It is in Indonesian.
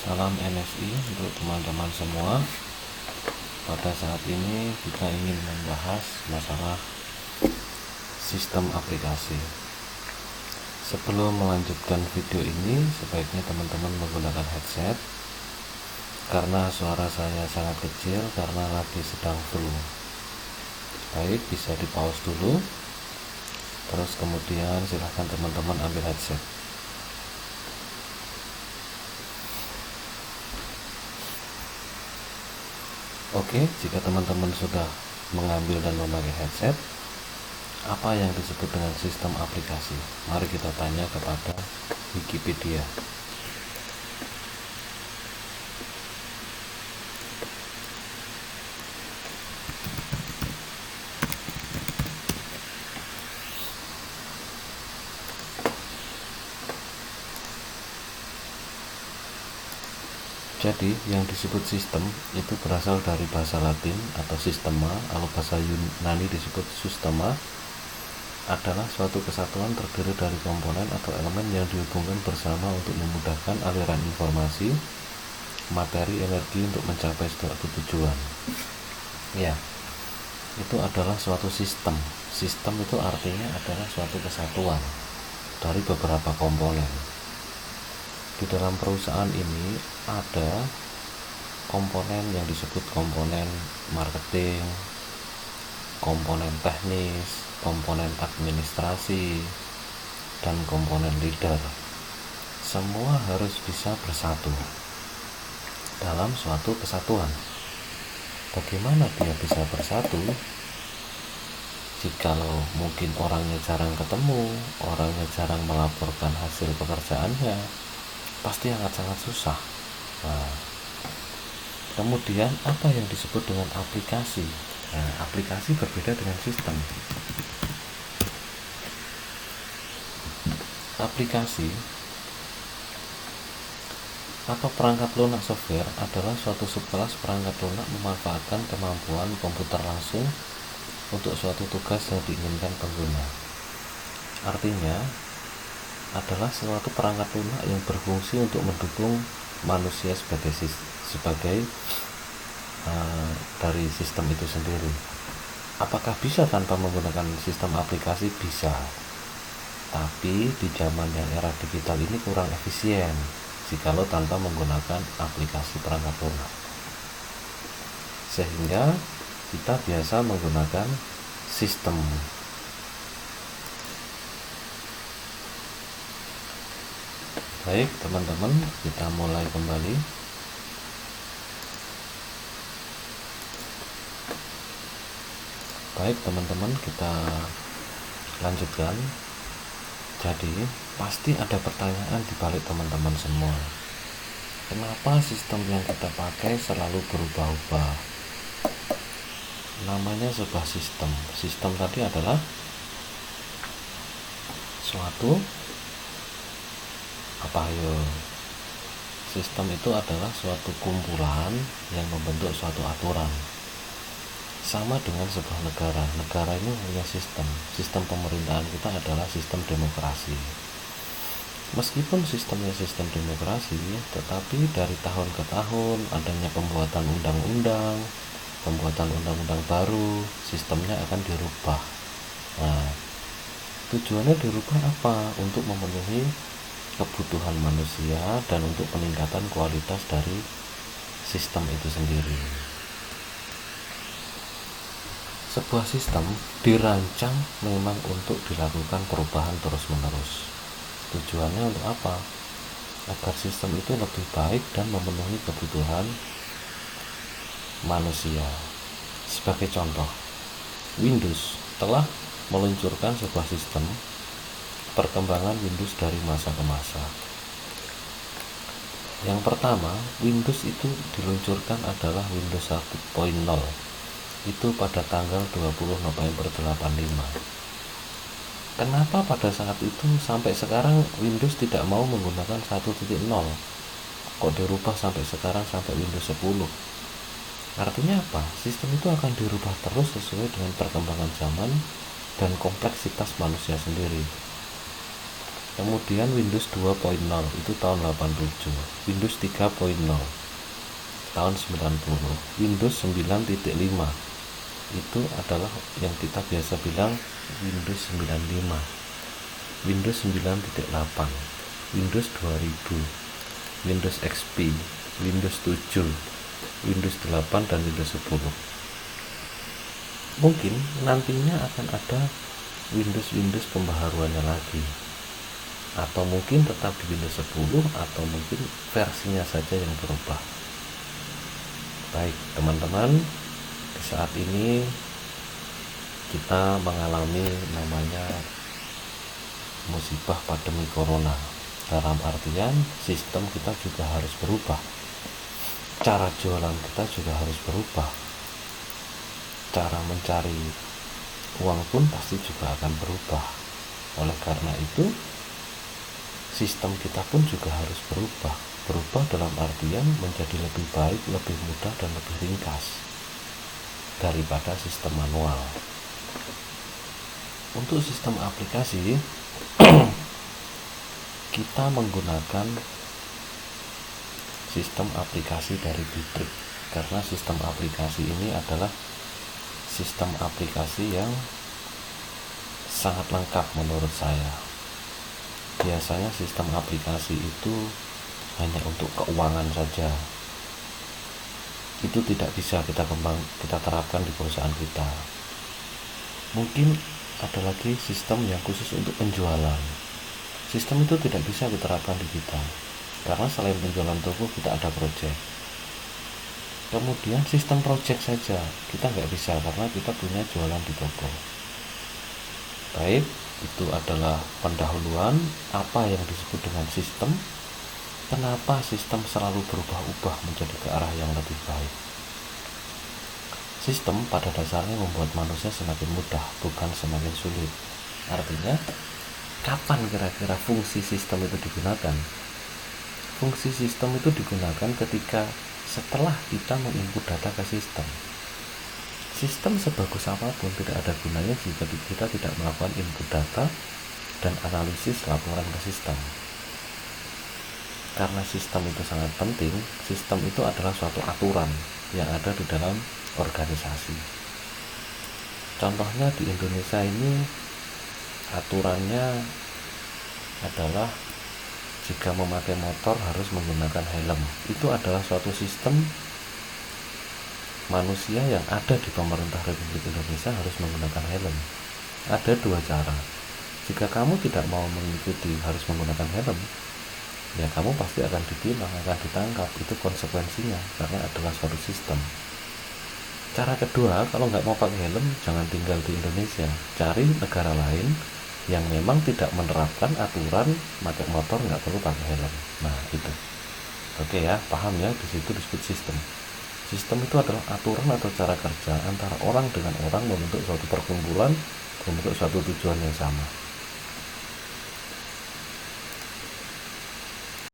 Salam NSI untuk teman-teman semua. Pada saat ini kita ingin membahas masalah sistem aplikasi. Sebelum melanjutkan video ini, sebaiknya teman-teman menggunakan headset karena suara saya sangat kecil karena lagi sedang flu. Baik, bisa di pause dulu, terus kemudian silahkan teman-teman ambil headset. Oke, jika teman-teman sudah mengambil dan memakai headset, apa yang disebut dengan sistem aplikasi? Mari kita tanya kepada Wikipedia. Jadi, yang disebut sistem itu berasal dari bahasa Latin atau sistema, atau bahasa Yunani disebut systema, adalah suatu kesatuan terdiri dari komponen atau elemen yang dihubungkan bersama untuk memudahkan aliran informasi, materi, energi untuk mencapai suatu tujuan. Ya, itu adalah suatu sistem. Sistem itu artinya adalah suatu kesatuan dari beberapa komponen. Di dalam perusahaan ini ada komponen yang disebut komponen marketing, komponen teknis, komponen administrasi, dan komponen leader. Semua harus bisa bersatu dalam suatu kesatuan. Bagaimana dia bisa bersatu? Jikalau mungkin orangnya jarang ketemu, orangnya jarang melaporkan hasil pekerjaannya, pasti sangat susah. Nah, kemudian apa yang disebut dengan aplikasi? Nah, aplikasi berbeda dengan sistem. Aplikasi atau perangkat lunak software adalah suatu subkelas perangkat lunak memanfaatkan kemampuan komputer langsung untuk suatu tugas yang diinginkan pengguna. Artinya adalah suatu perangkat lunak yang berfungsi untuk mendukung manusia sebagai dari sistem itu sendiri. Apakah bisa tanpa menggunakan sistem aplikasi? Bisa, tapi di zaman yang era digital ini kurang efisien jikalau tanpa menggunakan aplikasi perangkat lunak, sehingga kita biasa menggunakan sistem. Baik teman-teman, kita mulai kembali. Baik teman-teman, kita lanjutkan. Jadi pasti ada pertanyaan di balik teman-teman semua. Kenapa sistem yang kita pakai selalu berubah-ubah? Namanya sebuah sistem. Sistem tadi adalah suatu sistem itu adalah suatu kumpulan yang membentuk suatu aturan. Sama dengan sebuah negara. Negara ini punya sistem. Sistem pemerintahan kita adalah sistem demokrasi. Meskipun sistemnya sistem demokrasi, tetapi dari tahun ke tahun adanya pembuatan undang-undang, pembuatan undang-undang baru, sistemnya akan dirubah. Nah, tujuannya dirubah apa? Untuk memenuhi kebutuhan manusia dan untuk peningkatan kualitas dari sistem itu sendiri. Sebuah sistem dirancang memang untuk dilakukan perubahan terus-menerus. Tujuannya untuk apa? Agar sistem itu lebih baik dan memenuhi kebutuhan manusia. Sebagai contoh, Windows telah meluncurkan sebuah sistem perkembangan Windows dari masa ke masa. Yang pertama, Windows itu diluncurkan adalah Windows 1.0. Itu pada tanggal 20 November 85. Kenapa pada saat itu sampai sekarang Windows tidak mau menggunakan 1.0? Kok dirubah sampai sekarang sampai Windows 10? Artinya apa? Sistem itu akan dirubah terus sesuai dengan perkembangan zaman dan kompleksitas manusia sendiri. Kemudian Windows 2.0 itu tahun 87, Windows 3.0 tahun 90, Windows 9.5 itu adalah yang kita biasa bilang Windows 95, Windows 9.8, Windows 2000, Windows XP, Windows 7, Windows 8 dan Windows 10. Mungkin nantinya akan ada Windows pembaharuannya lagi, atau mungkin tetap di Windows 10, atau mungkin versinya saja yang berubah. Baik teman-teman, di saat ini kita mengalami namanya musibah pandemi corona. Dalam artian sistem kita juga harus berubah, cara jualan kita juga harus berubah, cara mencari uang pun pasti juga akan berubah. Oleh karena itu sistem kita pun juga harus berubah dalam artian menjadi lebih baik, lebih mudah dan lebih ringkas daripada sistem manual. Untuk sistem aplikasi kita menggunakan sistem aplikasi dari Bitrix, karena sistem aplikasi ini adalah sistem aplikasi yang sangat lengkap menurut saya. Biasanya sistem aplikasi itu hanya untuk keuangan saja, itu tidak bisa kita terapkan di perusahaan kita. Mungkin ada lagi sistem yang khusus untuk penjualan. Sistem itu tidak bisa diterapkan di kita, karena selain penjualan toko kita ada project. Kemudian sistem project saja kita nggak bisa, karena kita punya jualan di toko. Baik, itu adalah pendahuluan apa yang disebut dengan sistem. Kenapa sistem selalu berubah-ubah menjadi ke arah yang lebih baik? Sistem pada dasarnya membuat manusia semakin mudah, bukan semakin sulit. Artinya, kapan kira-kira fungsi sistem itu digunakan? Fungsi sistem itu digunakan ketika setelah kita menginput data ke sistem. Sistem sebagus apapun tidak ada gunanya jika kita tidak melakukan input data dan analisis laporan ke sistem. Karena sistem itu sangat penting, sistem itu adalah suatu aturan yang ada di dalam organisasi. Contohnya di Indonesia ini aturannya adalah jika memakai motor harus menggunakan helm. Itu adalah suatu sistem manusia yang ada di pemerintah Republik Indonesia harus menggunakan helm. Ada dua cara. Jika kamu tidak mau mengikuti harus menggunakan helm, ya kamu pasti akan ditilang, akan ditangkap. Itu konsekuensinya, karena adalah suatu sistem. Cara kedua, kalau nggak mau pakai helm, jangan tinggal di Indonesia, cari negara lain yang memang tidak menerapkan aturan pakai motor nggak perlu pakai helm. Nah itu, oke ya, paham ya, di situ disebut sistem. Sistem itu adalah aturan atau cara kerja antara orang dengan orang membentuk suatu perkumpulan, membentuk suatu tujuan yang sama.